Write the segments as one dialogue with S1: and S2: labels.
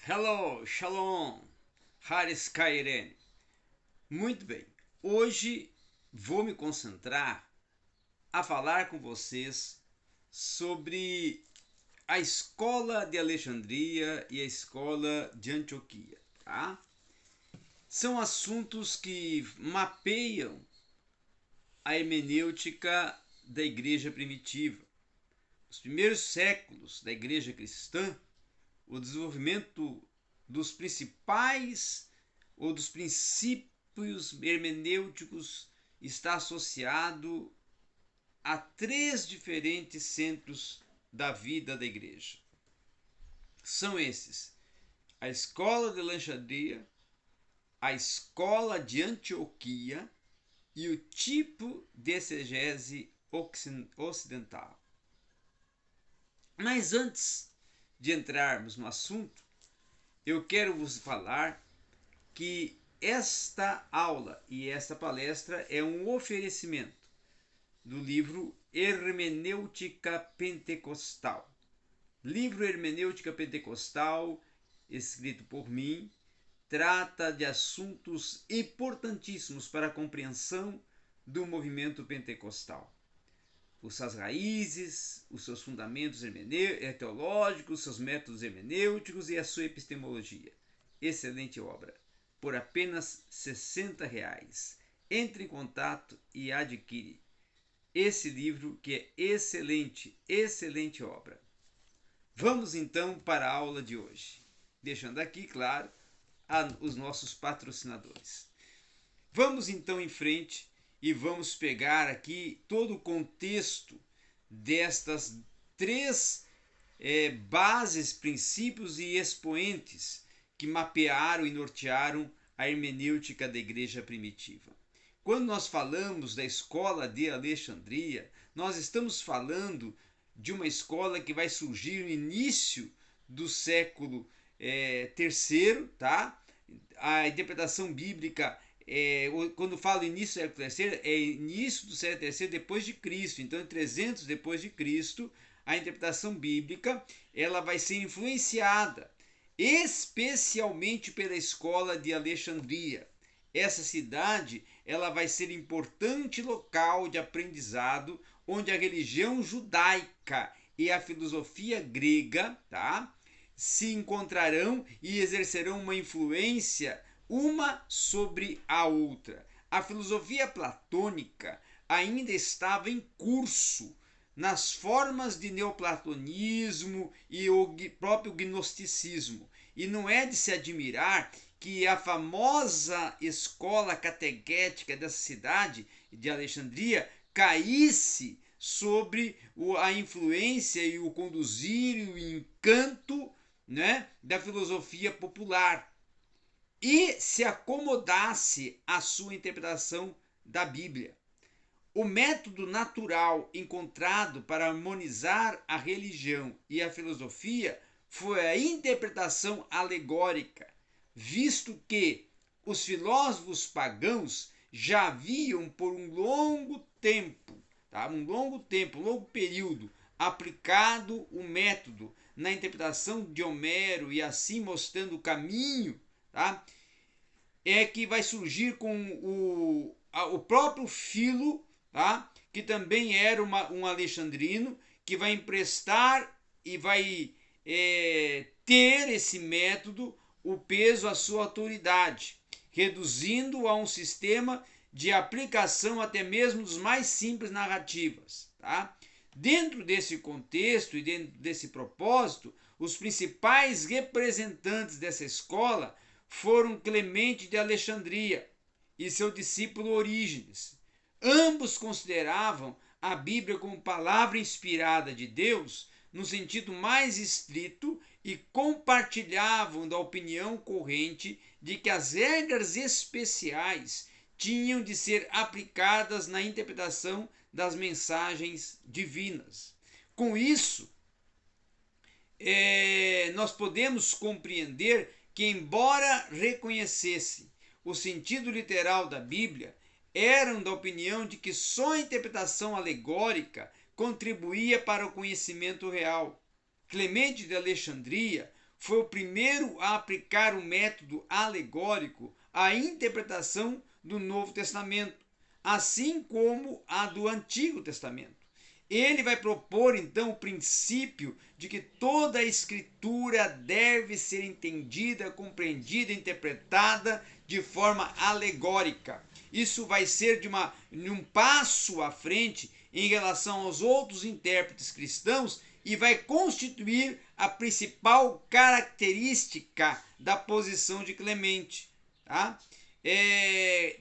S1: Hello, Shalom, Haris Kairene. Muito bem, hoje vou me concentrar a falar com vocês sobre a escola de Alexandria e a escola de Antioquia, tá? São assuntos que mapeiam a hermenêutica da igreja primitiva. Os primeiros séculos da igreja cristã, o desenvolvimento dos principais ou dos princípios hermenêuticos está associado a três diferentes centros da vida da igreja. São esses: a escola de Alexandria, a escola de Antioquia e o tipo de exegese ocidental. Mas antes de entrarmos no assunto, eu quero vos falar que esta aula e esta palestra é um oferecimento do livro Hermenêutica Pentecostal. Livro Hermenêutica Pentecostal, escrito por mim, trata de assuntos importantíssimos para a compreensão do movimento pentecostal. Suas raízes, os seus fundamentos teológicos, seus métodos hermenêuticos e a sua epistemologia. Excelente obra. Por apenas R$60. Entre em contato e adquire esse livro que é excelente obra. Vamos então para a aula de hoje, deixando aqui, claro, os nossos patrocinadores. Vamos então em frente e vamos pegar aqui todo o contexto destas três bases, princípios e expoentes que mapearam e nortearam a hermenêutica da igreja primitiva. Quando nós falamos da escola de Alexandria, nós estamos falando de uma escola que vai surgir no início do século terceiro, tá? A interpretação bíblica, quando falo início do século terceiro, é início do século terceiro depois de Cristo. Então, em 300 depois de Cristo, a interpretação bíblica ela vai ser influenciada especialmente pela escola de Alexandria. Essa cidade ela vai ser importante local de aprendizado onde a religião judaica e a filosofia grega, tá, se encontrarão e exercerão uma influência uma sobre a outra. A filosofia platônica ainda estava em curso nas formas de neoplatonismo e o próprio gnosticismo. E não é de se admirar que a famosa escola catequética dessa cidade de Alexandria caísse sobre a influência e o conduzir e o encanto, né, da filosofia popular e se acomodasse à sua interpretação da Bíblia. O método natural encontrado para harmonizar a religião e a filosofia foi a interpretação alegórica, visto que os filósofos pagãos já haviam por um longo tempo, um longo período, aplicado o método na interpretação de Homero e assim mostrando o caminho, tá? É que vai surgir com o próprio Filo, tá? Que também era um alexandrino, que vai emprestar e vai ter esse método, o peso à sua autoridade, reduzindo a um sistema de aplicação até mesmo dos mais simples narrativas. Tá? Dentro desse contexto e dentro desse propósito, os principais representantes dessa escola foram Clemente de Alexandria e seu discípulo Orígenes. Ambos consideravam a Bíblia como palavra inspirada de Deus no sentido mais estrito e compartilhavam da opinião corrente de que as regras especiais tinham de ser aplicadas na interpretação das mensagens divinas. Com isso, nós podemos compreender que, embora reconhecesse o sentido literal da Bíblia, eram da opinião de que só a interpretação alegórica contribuía para o conhecimento real. Clemente de Alexandria foi o primeiro a aplicar o método alegórico à interpretação do Novo Testamento, assim como a do Antigo Testamento. Ele vai propor então o princípio de que toda a Escritura deve ser entendida, compreendida, interpretada de forma alegórica. Isso vai ser de um passo à frente em relação aos outros intérpretes cristãos e vai constituir a principal característica da posição de Clemente. Tá?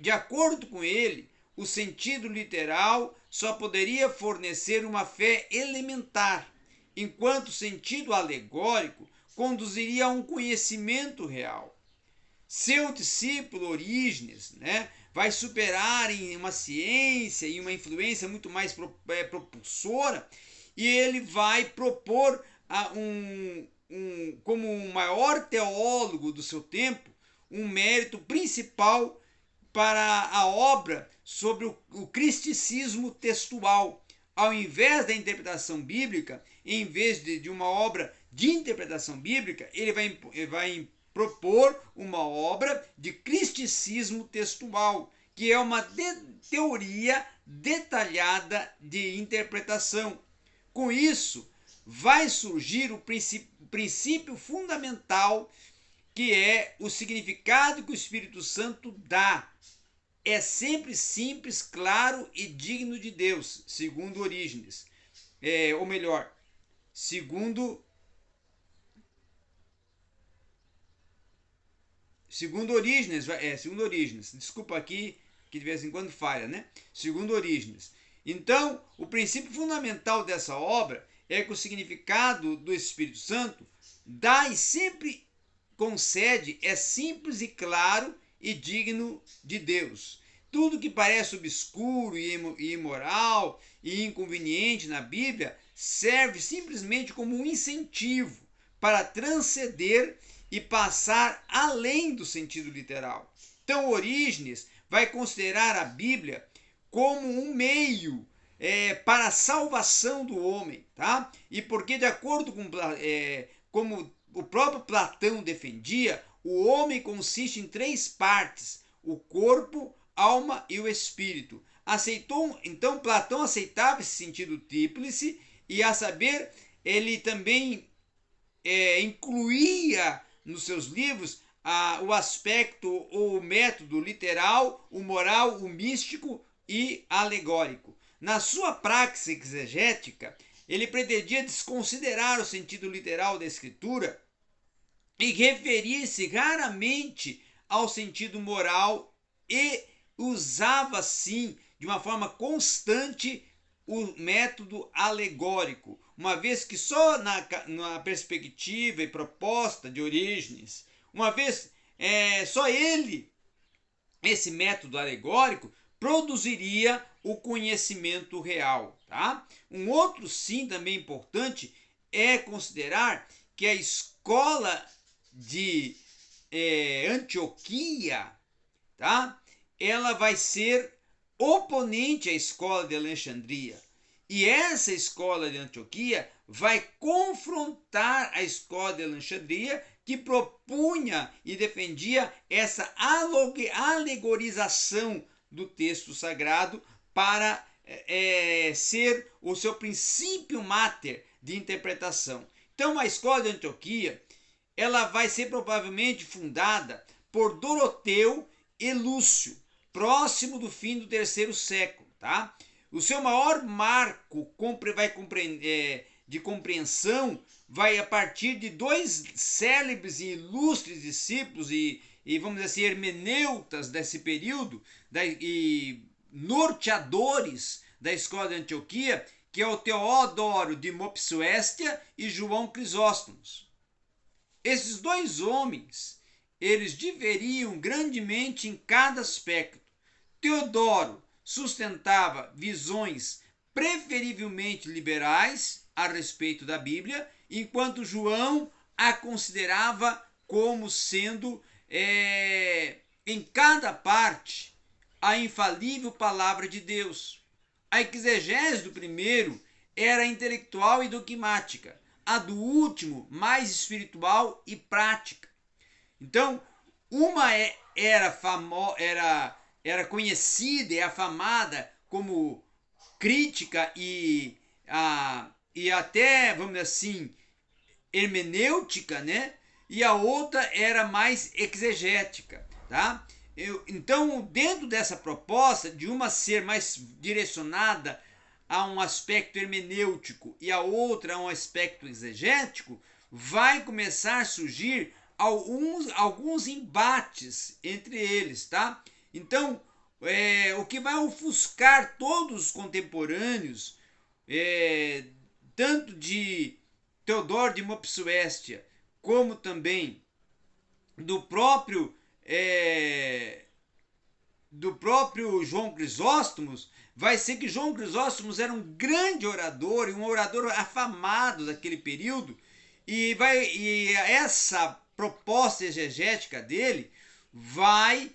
S1: De acordo com ele, o sentido literal só poderia fornecer uma fé elementar, enquanto o sentido alegórico conduziria a um conhecimento real. Seu discípulo Orígenes, vai superar em uma ciência e uma influência muito mais propulsora, e ele vai propor como o maior teólogo do seu tempo, um mérito principal para a obra sobre o cristicismo textual. Ao invés da interpretação bíblica, em vez de uma obra de interpretação bíblica, ele vai propor uma obra de cristicismo textual, que é uma teoria detalhada de interpretação. Com isso, vai surgir o princípio fundamental, que é o significado que o Espírito Santo dá. É sempre simples, claro e digno de Deus, segundo Orígenes. Ou melhor, segundo Orígenes. Desculpa aqui, que de vez em quando falha, Segundo Orígenes. Então, o princípio fundamental dessa obra é que o significado do Espírito Santo dá e sempre concede é simples e claro e digno de Deus. Tudo que parece obscuro e imoral e inconveniente na Bíblia serve simplesmente como um incentivo para transcender e passar além do sentido literal. Então, Orígenes vai considerar a Bíblia como um meio para a salvação do homem, tá? E porque, de acordo com como o próprio Platão defendia, o homem consiste em 3 partes: o corpo, alma e o espírito. Então Platão aceitava esse sentido tríplice, e a saber, ele também incluía nos seus livros o aspecto ou o método literal, o moral, o místico e alegórico. Na sua praxis exegética, ele pretendia desconsiderar o sentido literal da escritura e referir-se raramente ao sentido moral, e usava, sim, de uma forma constante o método alegórico, uma vez que só na perspectiva e proposta de Orígenes, uma vez só ele, esse método alegórico, produziria o conhecimento real. Tá? Um outro sim também importante é considerar que a escola de Antioquia, tá? Ela vai ser oponente à escola de Alexandria. E essa escola de Antioquia vai confrontar a escola de Alexandria, que propunha e defendia essa alegorização do texto sagrado para ser o seu princípio máter de interpretação. Então, a escola de Antioquia, ela vai ser provavelmente fundada por Doroteu e Lúcio, próximo do fim do 3º século. Tá? O seu maior marco de compreensão vai a partir de 2 célebres e ilustres discípulos e vamos dizer assim, hermeneutas desse período, e norteadores da escola de Antioquia, que é o Teodoro de Mopsuestia e João Crisóstomos. Esses 2 homens, eles diferiam grandemente em cada aspecto. Teodoro sustentava visões preferivelmente liberais a respeito da Bíblia, enquanto João a considerava como sendo, em cada parte, a infalível palavra de Deus. A exegese do primeiro era intelectual e dogmática. a do último, mais espiritual e prática. Então, uma era conhecida e afamada como crítica e até, vamos dizer assim, hermenêutica, né? E a outra era mais exegética, tá? Então, dentro dessa proposta de uma ser mais direcionada a um aspecto hermenêutico e a outra a um aspecto exegético, vai começar a surgir alguns embates entre eles, tá? Então, o que vai ofuscar todos os contemporâneos, tanto de Teodoro de Mopsuestia, como também do próprio João Crisóstomo, vai ser que João Crisóstomo era um grande orador e um orador afamado daquele período, e essa proposta exegética dele vai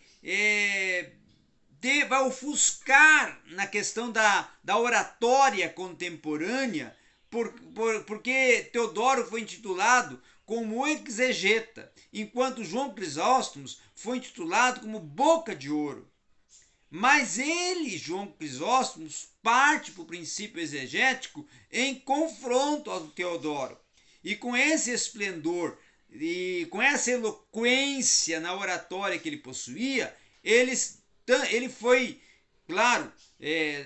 S1: ofuscar na questão da oratória contemporânea, porque Teodoro foi intitulado como exegeta, enquanto João Crisóstomo foi intitulado como boca de ouro. Mas ele, João Crisóstomo, parte para o princípio exegético em confronto ao Teodoro. E com esse esplendor e com essa eloquência na oratória que ele possuía, ele foi, claro,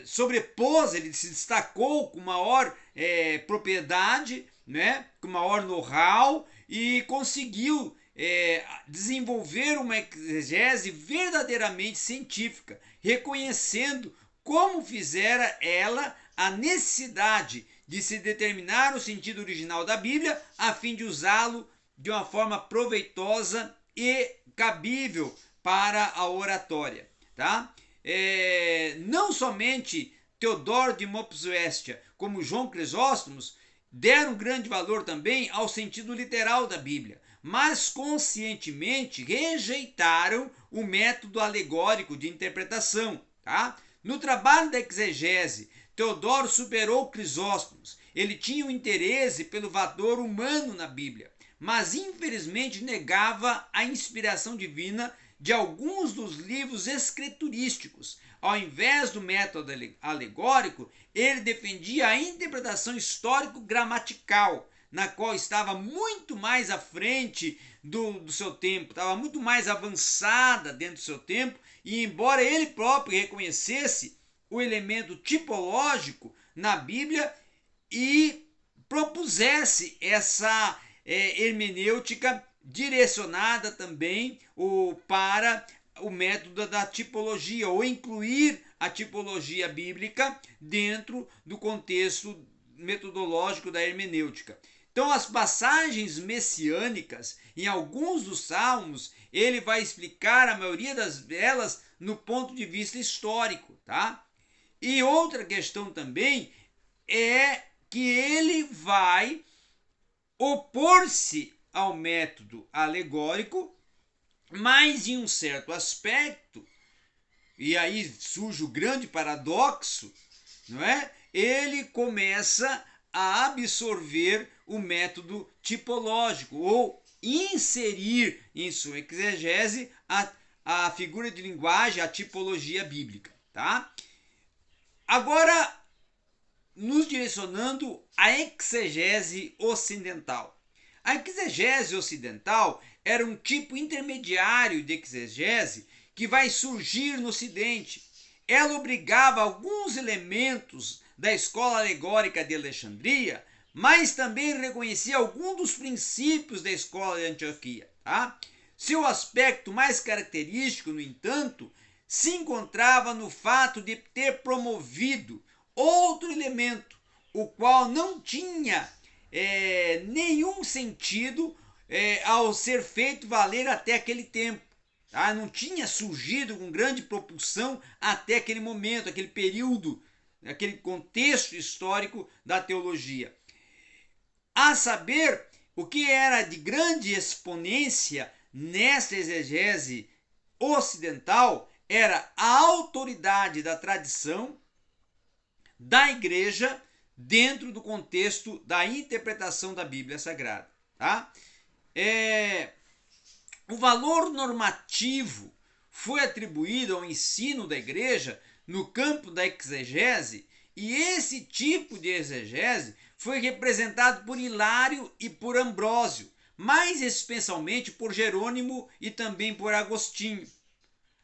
S1: sobrepôs, ele se destacou com maior propriedade, né, com maior know-how, e conseguiu desenvolver uma exegese verdadeiramente científica, reconhecendo como fizera ela a necessidade de se determinar o sentido original da Bíblia a fim de usá-lo de uma forma proveitosa e cabível para a oratória, tá? Não somente Teodoro de Mopsuestia como João Crisóstomo deram grande valor também ao sentido literal da Bíblia, mas conscientemente rejeitaram o método alegórico de interpretação, tá? No trabalho da exegese, Teodoro superou Crisóstomo. Ele tinha um interesse pelo valor humano na Bíblia, mas infelizmente negava a inspiração divina de alguns dos livros escriturísticos. Ao invés do método alegórico, ele defendia a interpretação histórico-gramatical, na qual estava muito mais à frente do seu tempo, estava muito mais avançada dentro do seu tempo, e embora ele próprio reconhecesse o elemento tipológico na Bíblia e propusesse essa hermenêutica direcionada também para o método da tipologia, ou incluir a tipologia bíblica dentro do contexto metodológico da hermenêutica. Então, as passagens messiânicas, em alguns dos salmos, ele vai explicar a maioria delas no ponto de vista histórico, tá? E outra questão também é que ele vai opor-se ao método alegórico, mas em um certo aspecto, e aí surge o grande paradoxo, não é? Ele começa a absorver o método tipológico, ou inserir em sua exegese a figura de linguagem, a tipologia bíblica, tá? Agora, nos direcionando à exegese ocidental. A exegese ocidental era um tipo intermediário de exegese que vai surgir no Ocidente. Ela obrigava alguns elementos da escola alegórica de Alexandria, mas também reconhecia alguns dos princípios da escola de Antioquia. Tá? Seu aspecto mais característico, no entanto, se encontrava no fato de ter promovido outro elemento, o qual não tinha nenhum sentido ao ser feito valer até aquele tempo. Tá? Não tinha surgido com grande propulsão até aquele momento, aquele período, aquele contexto histórico da teologia. A saber, o que era de grande exponência nesta exegese ocidental era a autoridade da tradição, da igreja, dentro do contexto da interpretação da Bíblia Sagrada. Tá? O valor normativo foi atribuído ao ensino da igreja no campo da exegese, e esse tipo de exegese foi representado por Hilário e por Ambrósio, mais especialmente por Jerônimo e também por Agostinho.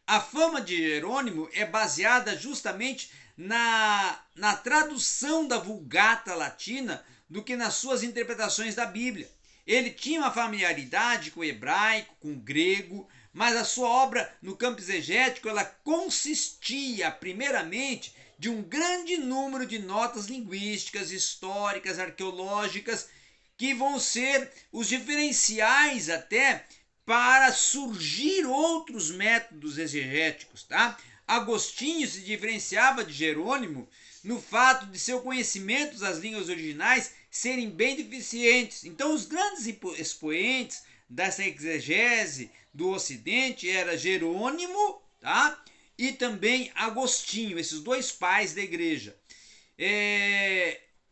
S1: A fama de Jerônimo é baseada justamente na tradução da Vulgata Latina do que nas suas interpretações da Bíblia. Ele tinha uma familiaridade com o hebraico, com o grego, mas a sua obra no campo exegético ela consistia primeiramente de um grande número de notas linguísticas, históricas, arqueológicas, que vão ser os diferenciais até para surgir outros métodos exegéticos, tá? Agostinho se diferenciava de Jerônimo no fato de seu conhecimento das línguas originais serem bem deficientes. Então, os grandes expoentes dessa exegese do Ocidente era Jerônimo, tá? E também Agostinho, esses dois pais da igreja.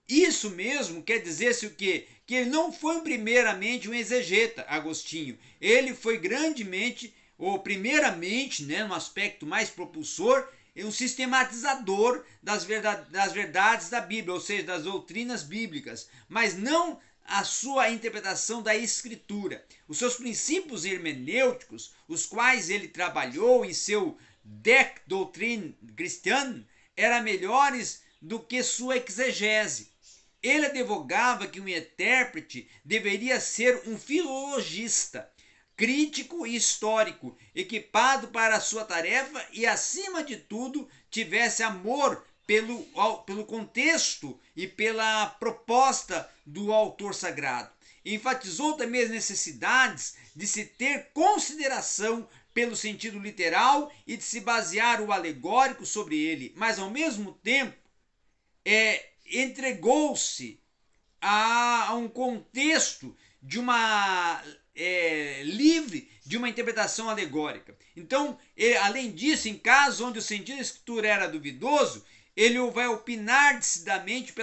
S1: Isso mesmo quer dizer-se o quê? Que ele não foi primeiramente um exegeta, Agostinho. Ele foi grandemente, ou primeiramente, né, no aspecto mais propulsor, um sistematizador das verdades da Bíblia, ou seja, das doutrinas bíblicas, mas não a sua interpretação da Escritura. Os seus princípios hermenêuticos, os quais ele trabalhou em seu Deck Doctrine Christiane, eram melhores do que sua exegese. Ele advogava que um intérprete deveria ser um filologista, crítico e histórico, equipado para a sua tarefa e, acima de tudo, tivesse amor pelo contexto e pela proposta do autor sagrado. Enfatizou também as necessidades de se ter consideração pelo sentido literal e de se basear o alegórico sobre ele, mas ao mesmo tempo entregou-se a um contexto de uma livre de uma interpretação alegórica. Então, além disso, em casos onde o sentido da escritura era duvidoso, ele vai opinar decididamente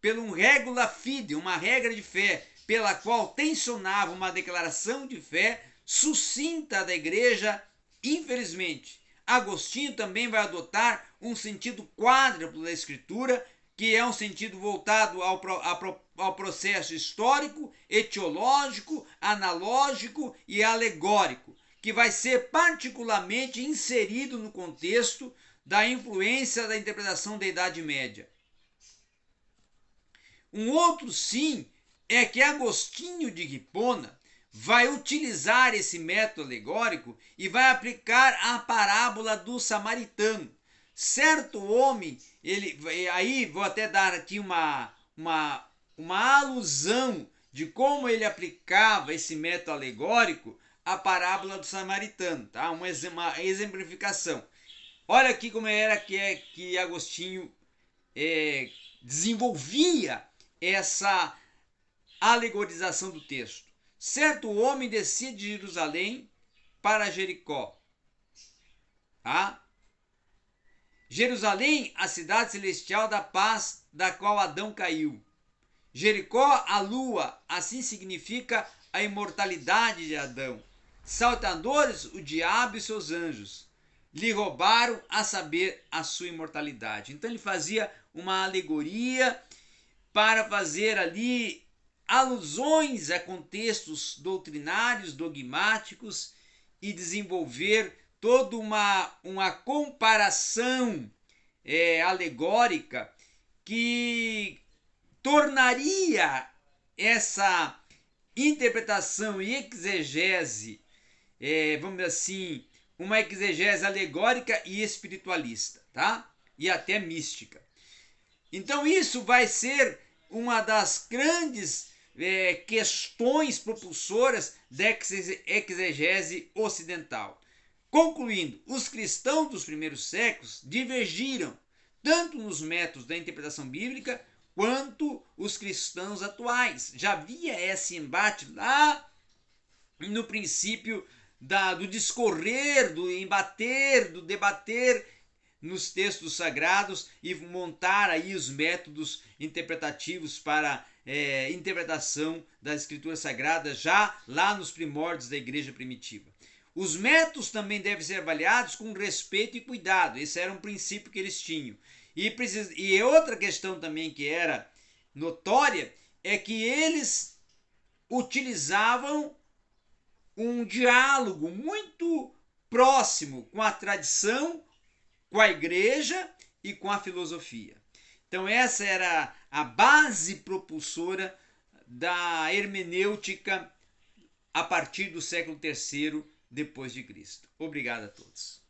S1: pelo regula fide, uma regra de fé, pela qual tensionava uma declaração de fé sucinta da igreja. Infelizmente, Agostinho também vai adotar um sentido quádruplo da escritura, que é um sentido voltado ao processo histórico, etiológico, analógico e alegórico, que vai ser particularmente inserido no contexto da influência da interpretação da Idade Média. Um outro sim é que Agostinho de Hipona vai utilizar esse método alegórico e vai aplicar a parábola do samaritano. Certo homem, aí vou até dar aqui uma alusão de como ele aplicava esse método alegórico à parábola do samaritano, tá? Uma exemplificação. Olha aqui como era que Agostinho desenvolvia essa alegorização do texto. Certo homem descia de Jerusalém para Jericó. Tá? Jerusalém, a cidade celestial da paz, da qual Adão caiu. Jericó, a lua, assim significa a imortalidade de Adão. Salteadores, o diabo e seus anjos. Lhe roubaram, a saber, a sua imortalidade. Então ele fazia uma alegoria para fazer ali alusões a contextos doutrinários, dogmáticos e desenvolver toda uma comparação alegórica que tornaria essa interpretação e exegese, vamos dizer assim, uma exegese alegórica e espiritualista, tá? E até mística. Então isso vai ser uma das grandes questões propulsoras da exegese ocidental. Concluindo, os cristãos dos primeiros séculos divergiram tanto nos métodos da interpretação bíblica quanto os cristãos atuais. Já havia esse embate lá no princípio do discorrer, do embater, do debater nos textos sagrados e montar aí os métodos interpretativos para interpretação das escrituras sagradas já lá nos primórdios da igreja primitiva. Os métodos também devem ser avaliados com respeito e cuidado. Esse era um princípio que eles tinham. E outra questão também que era notória é que eles utilizavam um diálogo muito próximo com a tradição, com a igreja e com a filosofia. Então essa era a base propulsora da hermenêutica a partir do século III depois de Cristo. Obrigado a todos.